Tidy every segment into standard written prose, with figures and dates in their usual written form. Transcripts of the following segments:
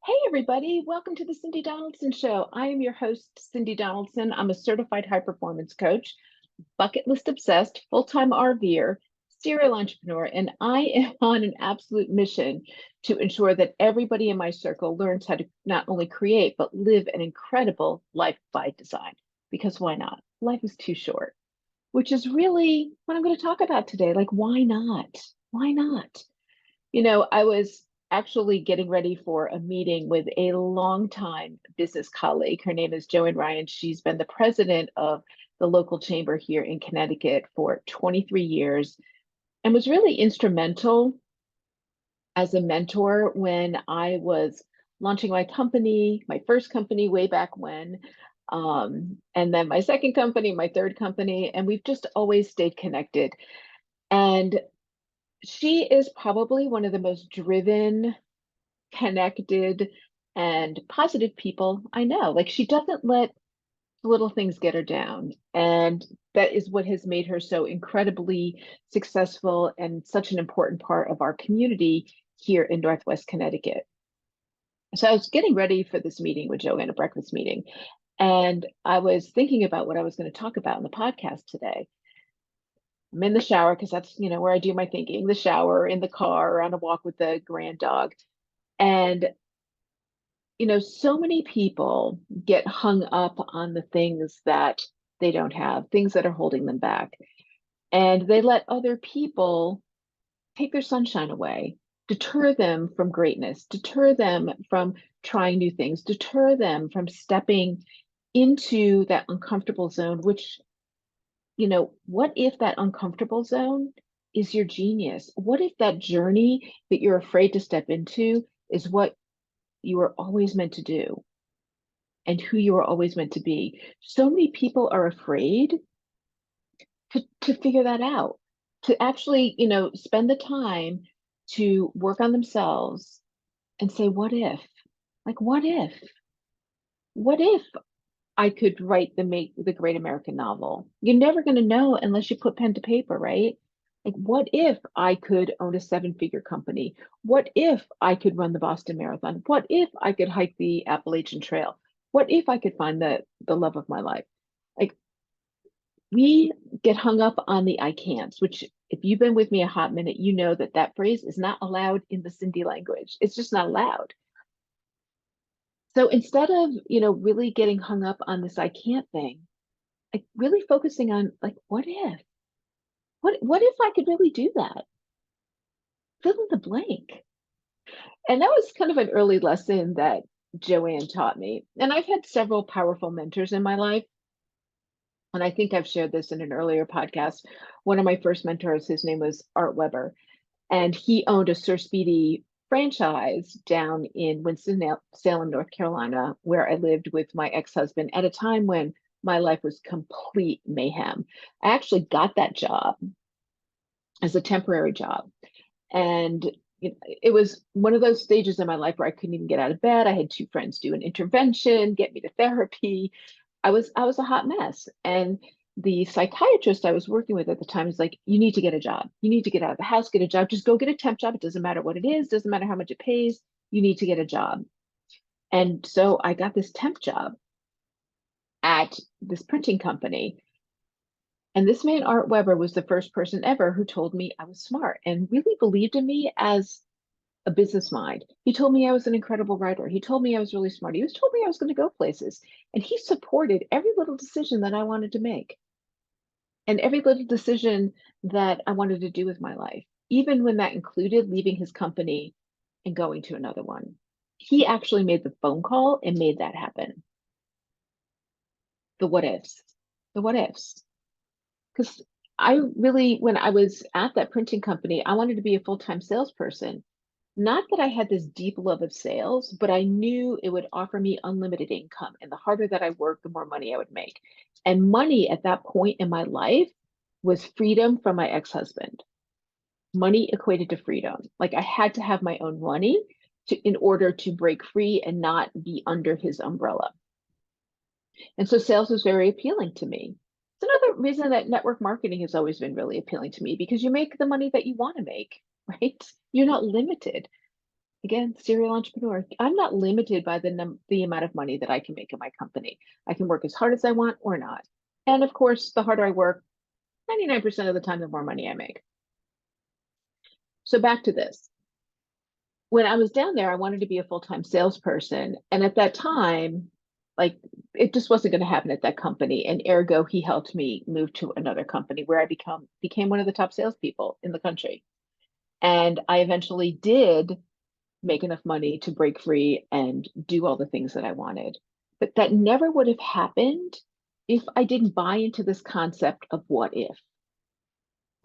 Hey, everybody. Welcome to the Cindy Donaldson Show. I am your host, Cindy Donaldson. I'm a certified high performance coach, bucket list obsessed, full time RVer, serial entrepreneur, and I am on an absolute mission to ensure that everybody in my circle learns how to not only create, but live an incredible life by design. Because why not? Life is too short, which is really what I'm going to talk about today. Like, why not? Why not? I was actually getting ready for a meeting with a longtime business colleague. Her name is Joanne Ryan. She's been the president of the local chamber here in Connecticut for 23 years and was really instrumental as a mentor when I was launching my company, my first company way back when, and then my second company, my third company, and we've just always stayed connected. And she is probably one of the most driven, connected, and positive people I know. Like she doesn't let little things get her down. And that is what has made her so incredibly successful and such an important part of our community here in Northwest Connecticut. So I was getting ready for this meeting with Joanne, a breakfast meeting, and I was thinking about what I was going to talk about in the podcast today. I'm in the shower because that's, where I do my thinking, the shower, in the car, or on a walk with the grand dog. And so many people get hung up on the things that they don't have, things that are holding them back. And they let other people take their sunshine away, deter them from greatness, deter them from trying new things, deter them from stepping into that uncomfortable zone, which, what if that uncomfortable zone is your genius? What if that journey that you're afraid to step into is what you were always meant to do and who you were always meant to be? So many people are afraid to figure that out, to actually, spend the time to work on themselves and say, what if? Like, what if? What if I could write the great American novel? You're never going to know unless you put pen to paper, right? Like, what if I could own a seven-figure company? What if I could run the Boston Marathon? What if I could hike the Appalachian Trail? What if I could find the love of my life? Like, we get hung up on the I can'ts, which if you've been with me a hot minute, you know that that phrase is not allowed in the Cindy language. It's just not allowed. So instead of, really getting hung up on this I can't thing, like really focusing on like, what if? What if I could really do that? Fill in the blank. And that was kind of an early lesson that Joanne taught me. And I've had several powerful mentors in my life. And I think I've shared this in an earlier podcast. One of my first mentors, his name was Art Weber, and he owned a Sir Speedy franchise down in Winston-Salem, North Carolina, where I lived with my ex-husband at a time when my life was complete mayhem. I actually got that job as a temporary job. And it was one of those stages in my life where I couldn't even get out of bed. I had two friends do an intervention, get me to therapy. I was a hot mess. And the psychiatrist I was working with at the time was like, you need to get a job. You need to get out of the house, get a job. Just go get a temp job. It doesn't matter what it is, doesn't matter how much it pays. You need to get a job. And so I got this temp job at this printing company. And this man, Art Weber, was the first person ever who told me I was smart and really believed in me as a business mind. He told me I was an incredible writer. He told me I was really smart. He was told me I was going to go places. And he supported every little decision that I wanted to make and every little decision that I wanted to do with my life, even when that included leaving his company and going to another one. He actually made the phone call and made that happen. The what ifs, the what ifs. Because I really, when I was at that printing company, I wanted to be a full-time salesperson. Not that I had this deep love of sales, but I knew it would offer me unlimited income. And the harder that I worked, the more money I would make. And money at that point in my life was freedom from my ex-husband. Money equated to freedom. Like I had to have my own money in order to break free and not be under his umbrella. And so sales was very appealing to me. It's another reason that network marketing has always been really appealing to me because you make the money that you want to make, right? You're not limited. Again, serial entrepreneur. I'm not limited by the amount of money that I can make in my company. I can work as hard as I want or not. And of course, the harder I work, 99% of the time, the more money I make. So back to this. When I was down there, I wanted to be a full-time salesperson. And at that time, like it just wasn't going to happen at that company. And ergo, he helped me move to another company where I became one of the top salespeople in the country. And I eventually did make enough money to break free and do all the things that I wanted. But that never would have happened if I didn't buy into this concept of what if.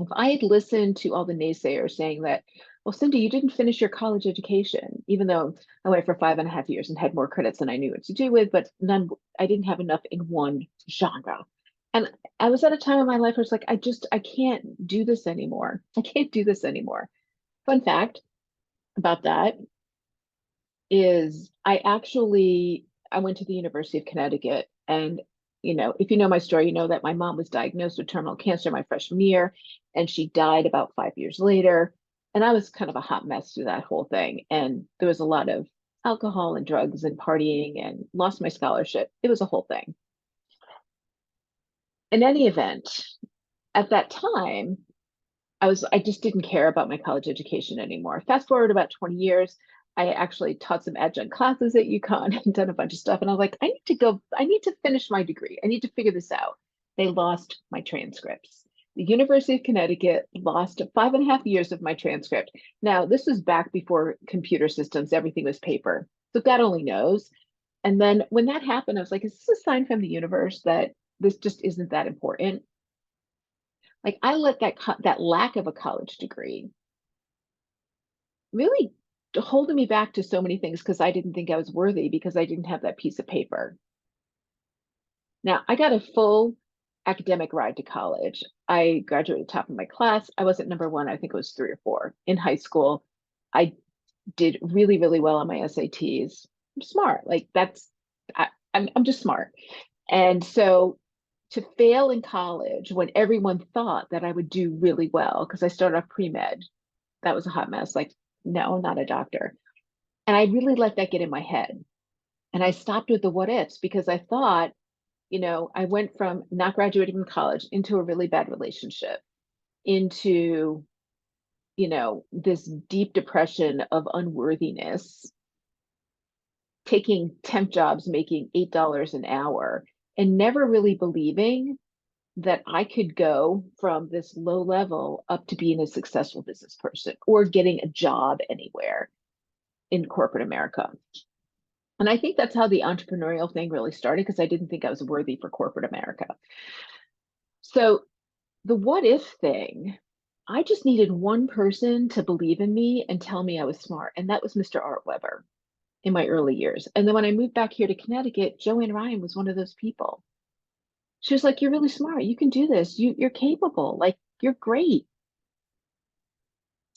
If I had listened to all the naysayers saying that, well, Cindy, you didn't finish your college education, even though I went for 5.5 years and had more credits than I knew what to do with, but none, I didn't have enough in one genre. And I was at a time in my life where it's like, I can't do this anymore. I can't do this anymore. Fun fact about that is I went to the University of Connecticut, and if you know my story, you know that my mom was diagnosed with terminal cancer my freshman year, and she died about 5 years later. And I was kind of a hot mess through that whole thing. And there was a lot of alcohol and drugs and partying, and lost my scholarship. It was a whole thing. In any event, at that time, I just didn't care about my college education anymore. Fast forward about 20 years, I actually taught some adjunct classes at UConn and done a bunch of stuff. And I was like, I need to finish my degree. I need to figure this out. They lost my transcripts. The University of Connecticut lost 5.5 years of my transcript. Now, this was back before computer systems, everything was paper. So God only knows. And then when that happened, I was like, is this a sign from the universe that this just isn't that important? Like I let that lack of a college degree really holding me back to so many things because I didn't think I was worthy because I didn't have that piece of paper. Now I got a full academic ride to college. I graduated top of my class. I wasn't number one. I think it was 3 or 4 in high school. I did really, really well on my SATs. I'm smart. Like I'm just smart. And so to fail in college when everyone thought that I would do really well, because I started off pre-med, that was a hot mess. Like, no, I'm not a doctor. And I really let that get in my head. And I stopped with the what ifs because I thought, I went from not graduating from college into a really bad relationship, into, this deep depression of unworthiness, taking temp jobs, making $8 an hour, and never really believing that I could go from this low level up to being a successful business person or getting a job anywhere in corporate America. And I think that's how the entrepreneurial thing really started because I didn't think I was worthy for corporate America. So the what if thing, I just needed one person to believe in me and tell me I was smart. And that was Mr. Art Weber in my early years. And then when I moved back here to Connecticut, Joanne Ryan was one of those people. She was like, you're really smart. You can do this. You're capable. Like, you're great.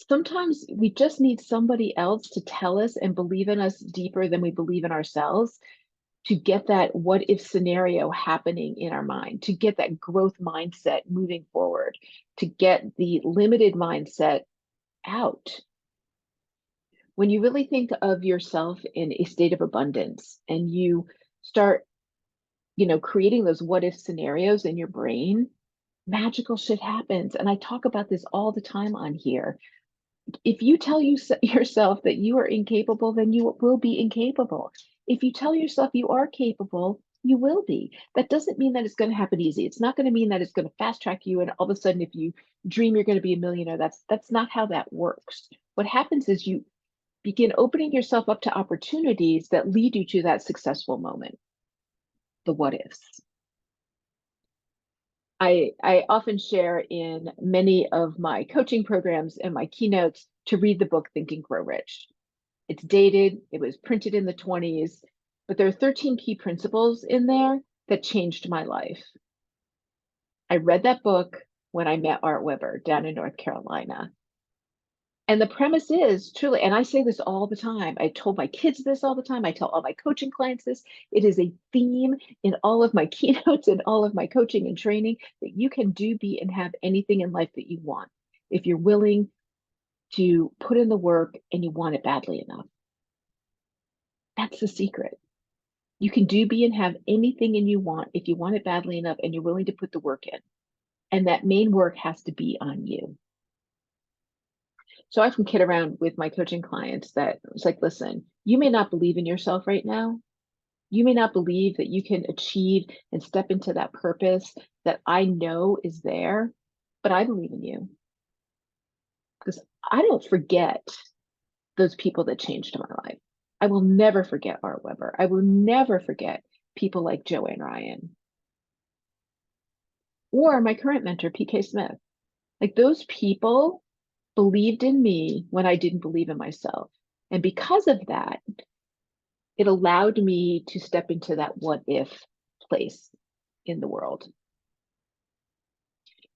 Sometimes we just need somebody else to tell us and believe in us deeper than we believe in ourselves to get that what if scenario happening in our mind, to get that growth mindset moving forward, to get the limited mindset out. When you really think of yourself in a state of abundance and you start, creating those what if scenarios in your brain, magical shit happens. And I talk about this all the time on here. If you tell yourself that you are incapable, then you will be incapable. If you tell yourself you are capable, you will be. That doesn't mean that it's going to happen easy. It's not going to mean that it's going to fast track you. And all of a sudden, if you dream you're going to be a millionaire, that's not how that works. What happens is you begin opening yourself up to opportunities that lead you to that successful moment. The what ifs. I often share in many of my coaching programs and my keynotes to read the book Think and Grow Rich. It's dated, it was printed in the 20s, but there are 13 key principles in there that changed my life. I read that book when I met Art Weber down in North Carolina. And the premise is truly, and I say this all the time, I told my kids this all the time, I tell all my coaching clients this, it is a theme in all of my keynotes and all of my coaching and training that you can do, be, and have anything in life that you want if you're willing to put in the work and you want it badly enough. That's the secret. You can do, be, and have anything and you want if you want it badly enough and you're willing to put the work in. And that main work has to be on you. So I often kid around with my coaching clients that it's like, listen, you may not believe in yourself right now. You may not believe that you can achieve and step into that purpose that I know is there, but I believe in you because I don't forget those people that changed my life. I will never forget Art Weber. I will never forget people like Joanne Ryan or my current mentor, PK Smith. Like those people believed in me when I didn't believe in myself. And because of that, it allowed me to step into that what if place in the world.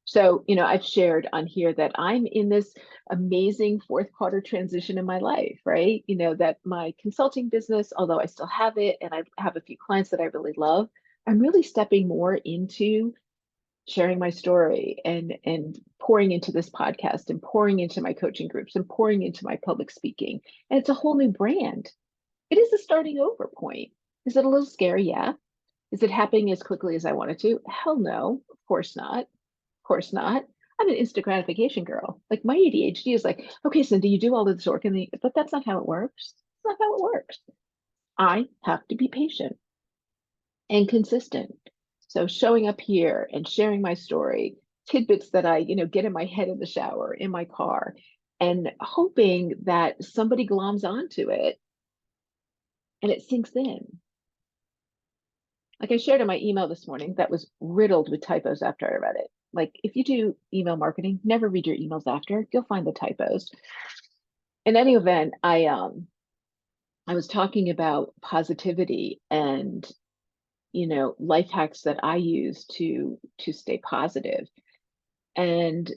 So, I've shared on here that I'm in this amazing fourth quarter transition in my life, right? That my consulting business, although I still have it and I have a few clients that I really love, I'm really stepping more into sharing my story and pouring into this podcast and pouring into my coaching groups and pouring into my public speaking. And it's a whole new brand. It is a starting over point. Is it a little scary? Yeah. Is it happening as quickly as I wanted to? Hell no, of course not. Of course not. I'm an instant gratification girl. Like my ADHD is like, okay, Cindy, you do all of this work, but that's not how it works. It's not how it works. I have to be patient and consistent. So showing up here and sharing my story, tidbits that I, get in my head in the shower, in my car, and hoping that somebody gloms onto it and it sinks in. Like I shared in my email this morning that was riddled with typos after I read it. Like if you do email marketing, never read your emails after, you'll find the typos. In any event, I was talking about positivity and life hacks that I use to stay positive. And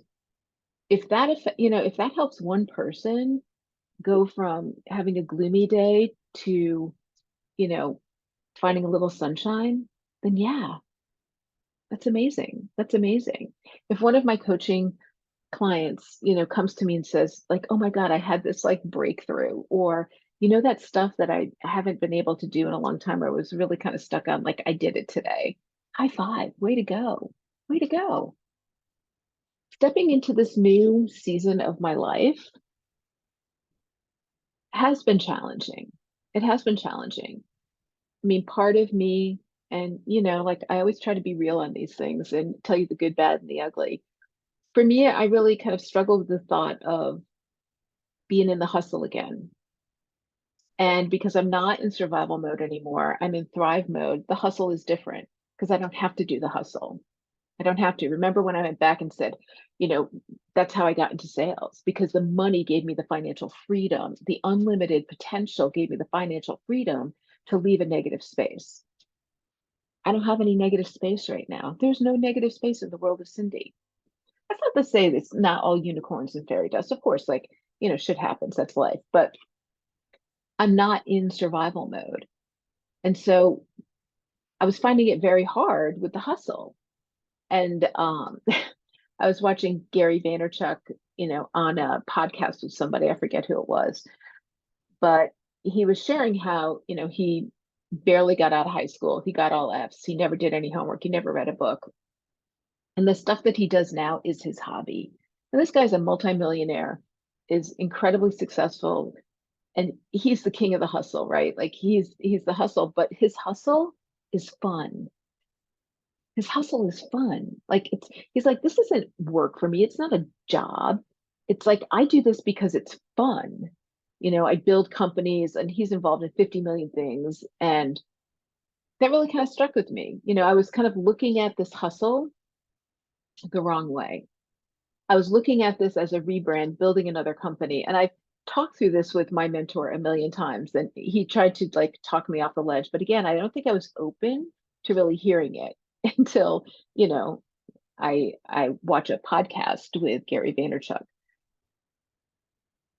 if that helps one person go from having a gloomy day to, finding a little sunshine, then yeah, that's amazing. That's amazing. If one of my coaching clients, comes to me and says like, "Oh my God, I had this like breakthrough," or that stuff that I haven't been able to do in a long time, or I was really kind of stuck on, like I did it today. High five. Way to go. Way to go. Stepping into this new season of my life has been challenging. It has been challenging. I mean, part of me, and like I always try to be real on these things and tell you the good, bad, and the ugly. For me, I really kind of struggled with the thought of being in the hustle again. And because I'm not in survival mode anymore, I'm in thrive mode. The hustle is different because I don't have to do the hustle. I don't have to. Remember when I went back and said, that's how I got into sales because the money gave me the financial freedom. The unlimited potential gave me the financial freedom to leave a negative space. I don't have any negative space right now. There's no negative space in the world of Cindy. That's not to say it's not all unicorns and fairy dust. Of course, like, shit happens. That's life. But I'm not in survival mode. And so I was finding it very hard with the hustle. And I was watching Gary Vaynerchuk, on a podcast with somebody, I forget who it was, but he was sharing how, he barely got out of high school. He got all F's. He never did any homework. He never read a book. And the stuff that he does now is his hobby. And this guy's a multimillionaire, is incredibly successful, and he's the king of the hustle, right? Like he's the hustle, but his hustle is fun. His hustle is fun. Like he's like, this isn't work for me. It's not a job. It's like I do this because it's fun. I build companies and he's involved in 50 million things. And that really kind of struck with me. I was kind of looking at this hustle the wrong way. I was looking at this as a rebrand, building another company. And I talked through this with my mentor a million times, and he tried to like talk me off the ledge. But again, I don't think I was open to really hearing it until, I watch a podcast with Gary Vaynerchuk.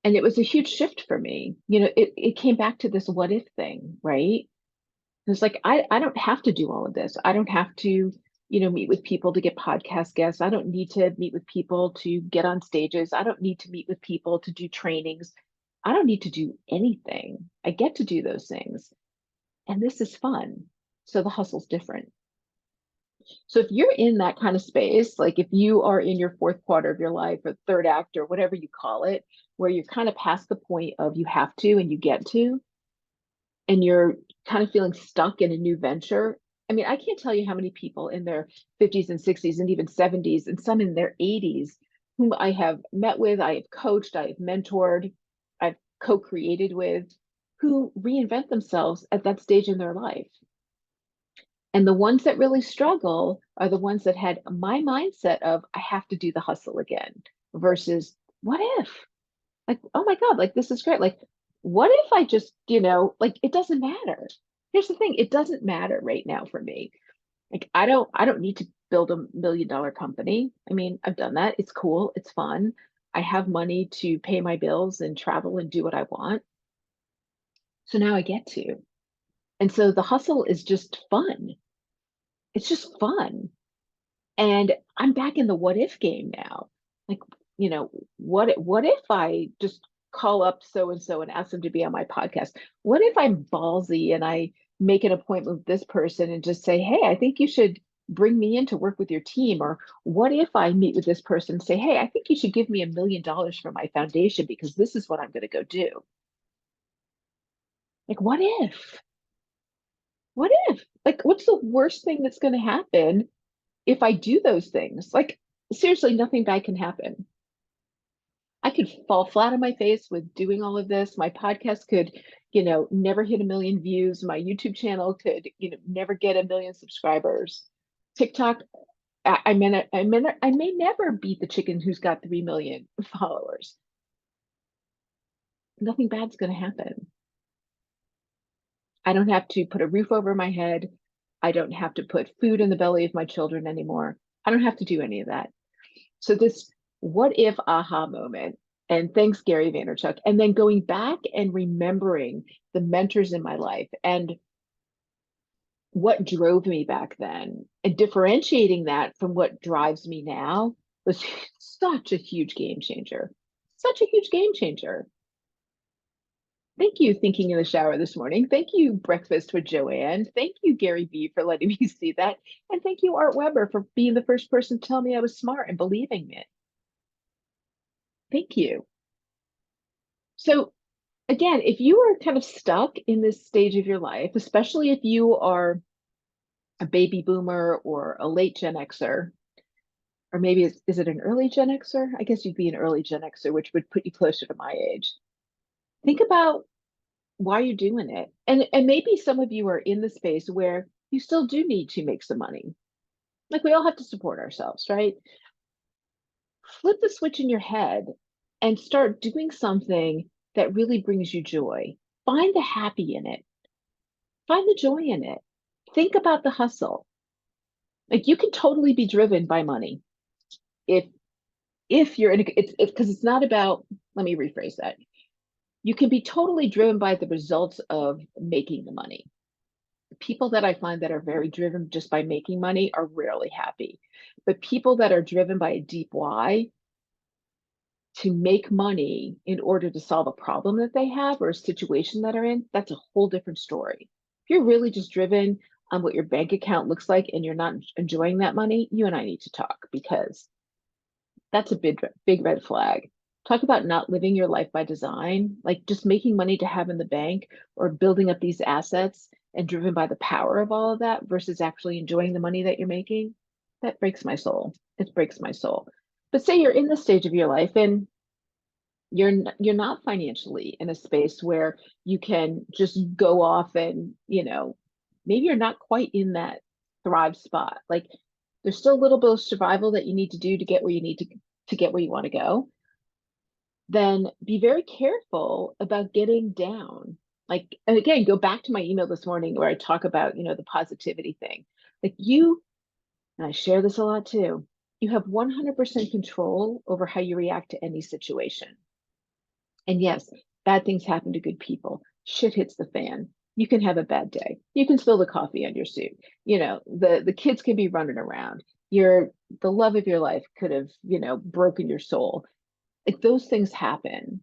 And it was a huge shift for me. It came back to this what if thing, right? It's like I don't have to do all of this. I don't have to meet with people to get podcast guests. I don't need to meet with people to get on stages. I don't need to meet with people to do trainings. I don't need to do anything. I get to do those things. And this is fun. So the hustle's different. So if you're in that kind of space, like if you are in your fourth quarter of your life or third act or whatever you call it, where you're kind of past the point of you have to and you get to, and you're kind of feeling stuck in a new venture. I mean, I can't tell you how many people in their 50s and 60s and even 70s and some in their 80s whom I have met with, I have coached, I have mentored, I've co-created with, who reinvent themselves at that stage in their life. And the ones that really struggle are the ones that had my mindset of, I have to do the hustle again versus what if? Like, oh my God, like this is great. Like, what if I just, like it doesn't matter. Here's the thing, it doesn't matter right now for me. Like I don't need to build $1 million company. I mean, I've done that. It's cool, it's fun. I have money to pay my bills and travel and do what I want. So now I get to. And so the hustle is just fun. It's just fun. And I'm back in the what if game now. Like, what if I just call up so and so and ask them to be on my podcast? What if I'm ballsy and I make an appointment with this person and just say, hey, I think you should bring me in to work with your team? Or what if I meet with this person and say, hey, I think you should give me $1 million for my foundation because this is what I'm going to go do? Like, what if? What if? Like, what's the worst thing that's going to happen if I do those things? Like, seriously, nothing bad can happen. I could fall flat on my face with doing all of this. My podcast could, never hit 1 million views. My YouTube channel could, never get 1 million subscribers. TikTok, I may never beat the chicken who's got 3 million followers. Nothing bad's going to happen. I don't have to put a roof over my head. I don't have to put food in the belly of my children anymore. I don't have to do any of that. So this what if aha moment, and thanks, Gary Vaynerchuk, and then going back and remembering the mentors in my life and what drove me back then and differentiating that from what drives me now was such a huge game changer. Such a huge game changer. Thank you, Thinking in the Shower this morning. Thank you, Breakfast with Joanne. Thank you, Gary Vee, for letting me see that. And thank you, Art Weber, for being the first person to tell me I was smart and believing it. Thank you. So again, if you are kind of stuck in this stage of your life, especially if you are a baby boomer or a late Gen Xer, or maybe is it an early Gen Xer? I guess you'd be an early Gen Xer, which would put you closer to my age. Think about why you're doing it. And maybe some of you are in the space where you still do need to make some money. Like we all have to support ourselves, right? Flip the switch in your head and start doing something that really brings you joy. Find the happy in it. Find the joy in it. Think about the hustle. Like you can totally be driven by money if you're in it's because it's not about, let me rephrase that. You can be totally driven by the results of making the money. People that I find that are very driven just by making money are rarely happy. But people that are driven by a deep why to make money in order to solve a problem that they have or a situation that are in, that's a whole different story. If you're really just driven on what your bank account looks like and you're not enjoying that money, you and I need to talk because that's a big red flag. Talk about not living your life by design, like just making money to have in the bank or building up these assets and driven by the power of all of that versus actually enjoying the money that you're making. That breaks my soul. It breaks my soul. But say you're in this stage of your life and you're not financially in a space where you can just go off and, maybe you're not quite in that thrive spot. Like there's still a little bit of survival that you need to do to get where you need to get where you want to go. Then be very careful about getting down. Like, and again, go back to my email this morning where I talk about, the positivity thing. Like and I share this a lot too, you have 100% control over how you react to any situation. And yes, bad things happen to good people. Shit hits the fan. You can have a bad day. You can spill the coffee on your suit. The kids can be running around. The love of your life could have, broken your soul. Like those things happen.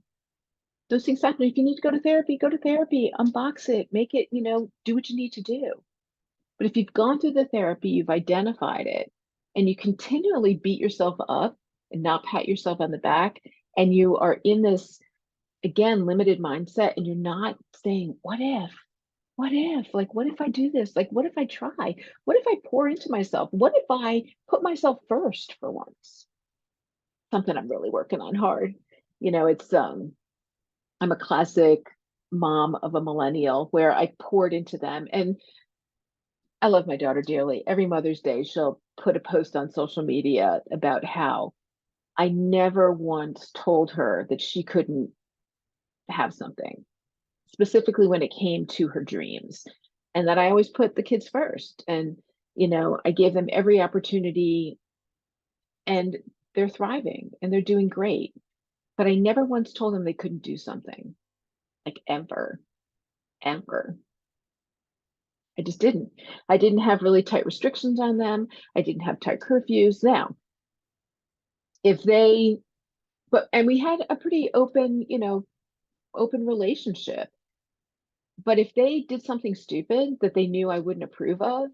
Those things happen. If you need to go to therapy, go to therapy, unbox it, make it, do what you need to do. But if you've gone through the therapy, you've identified it, and you continually beat yourself up and not pat yourself on the back, and you are in this, again, limited mindset, and you're not saying, what if? What if? Like, what if I do this? Like, what if I try? What if I pour into myself? What if I put myself first for once? Something I'm really working on hard. It's I'm a classic mom of a millennial where I poured into them. And I love my daughter dearly. Every Mother's Day, she'll put a post on social media about how I never once told her that she couldn't have something, specifically when it came to her dreams, and that I always put the kids first. And, I gave them every opportunity, and they're thriving and they're doing great. But I never once told them they couldn't do something, like ever, ever. I just didn't. I didn't have really tight restrictions on them. I didn't have tight curfews. Now, if they, and we had a pretty open, open relationship. But if they did something stupid that they knew I wouldn't approve of,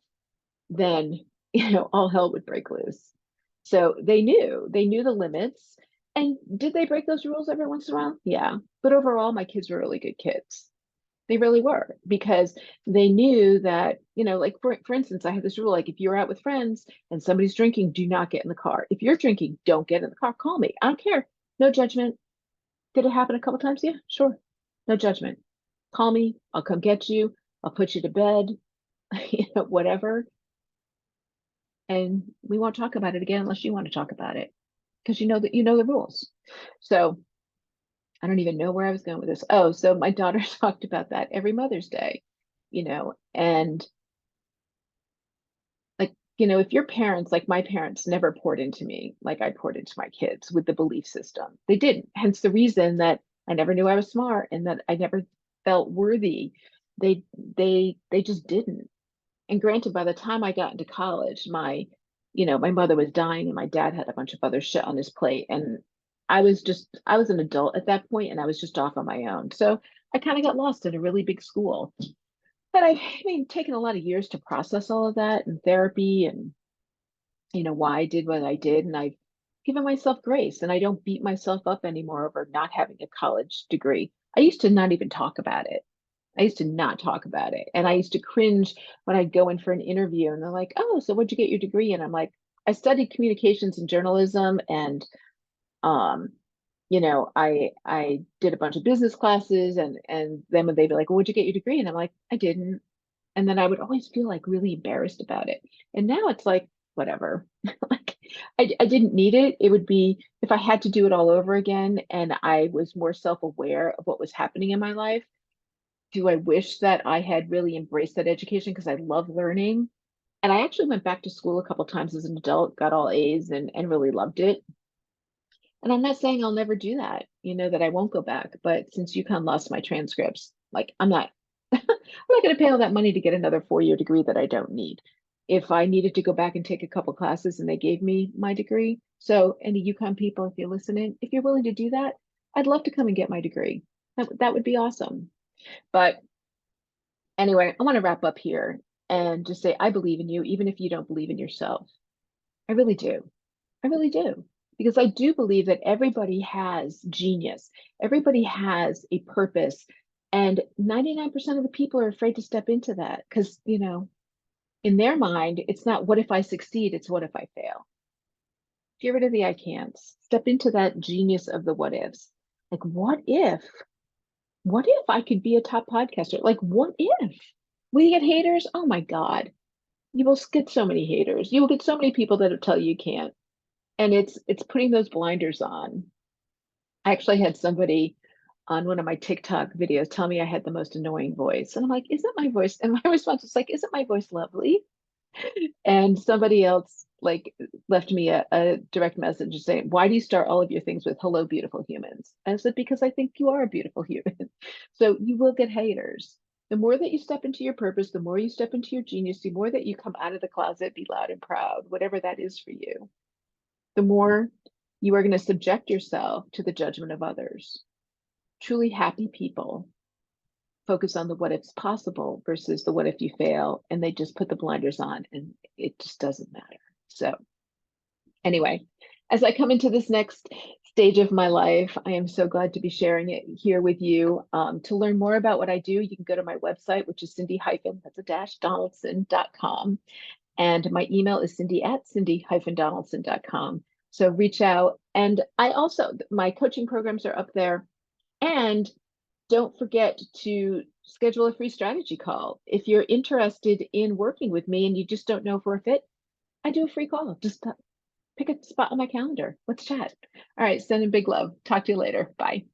then, all hell would break loose. So they knew the limits. And did they break those rules every once in a while? Yeah. But overall, my kids were really good kids. They really were, because they knew that, like for instance, I had this rule, like if you're out with friends and somebody's drinking, do not get in the car. If you're drinking, don't get in the car. Call me. I don't care. No judgment. Did it happen a couple times? Yeah, sure. No judgment. Call me. I'll come get you. I'll put you to bed, whatever. And we won't talk about it again unless you want to talk about it, because you know the rules. So I don't even know where I was going with this. Oh, so my daughter talked about that every Mother's Day, and like, if your parents, like my parents, never poured into me like I poured into my kids with the belief system. They didn't. Hence the reason that I never knew I was smart and that I never felt worthy. They just didn't. And granted, by the time I got into college, my mother was dying and my dad had a bunch of other shit on his plate. And I was an adult at that point, and I was just off on my own. So I kind of got lost in a really big school. But I mean, taken a lot of years to process all of that and therapy and, why I did what I did. And I've given myself grace, and I don't beat myself up anymore over not having a college degree. I used to not even talk about it. I used to not talk about it. And I used to cringe when I'd go in for an interview and they're like, oh, so what'd you get your degree in? I'm like, I studied communications and journalism, and um, I did a bunch of business classes, and then when they'd be like, well, what'd you get your degree in? I'm like, I didn't. And then I would always feel like really embarrassed about it. And now it's like, whatever. Like I didn't need it. It would be if I had to do it all over again and I was more self-aware of what was happening in my life. Do I wish that I had really embraced that education, because I love learning? And I actually went back to school a couple times as an adult, got all A's, and really loved it. And I'm not saying I'll never do that, that I won't go back. But since UConn lost my transcripts, like I'm not I'm not going to pay all that money to get another 4-year degree that I don't need. If I needed to go back and take a couple classes and they gave me my degree. So any UConn people, if you're listening, if you're willing to do that, I'd love to come and get my degree. That would be awesome. But anyway, I want to wrap up here and just say I believe in you, even if you don't believe in yourself. I really do. I really do. Because I do believe that everybody has genius, everybody has a purpose. And 99% of the people are afraid to step into that because, in their mind, it's not what if I succeed, it's what if I fail. Get rid of the I can'ts. Step into that genius of the what ifs. Like, what if I could be a top podcaster? Like, what if? Will you get haters? Oh my God. You will get so many haters. You will get so many people that'll tell you can't. And it's putting those blinders on. I actually had somebody on one of my TikTok videos tell me I had the most annoying voice. And I'm like, isn't my voice? And my response was like, isn't my voice lovely? And somebody else like left me a direct message saying, why do you start all of your things with hello, beautiful humans? And I said, because I think you are a beautiful human. So you will get haters. The more that you step into your purpose, the more you step into your genius, the more that you come out of the closet, be loud and proud, whatever that is for you, the more you are going to subject yourself to the judgment of others. Truly happy people focus on the what if's possible versus the what if you fail, and they just put the blinders on and it just doesn't matter. So anyway, as I come into this next stage of my life, I am so glad to be sharing it here with you. To learn more about what I do, you can go to my website, which is Donaldson.com. And my email is Cindy@Cindy-Donaldson.com. So reach out. And I also, my coaching programs are up there. And don't forget to schedule a free strategy call. If you're interested in working with me and you just don't know if we're a fit, I do a free call. Just pick a spot on my calendar. Let's chat. All right, sending big love. Talk to you later. Bye.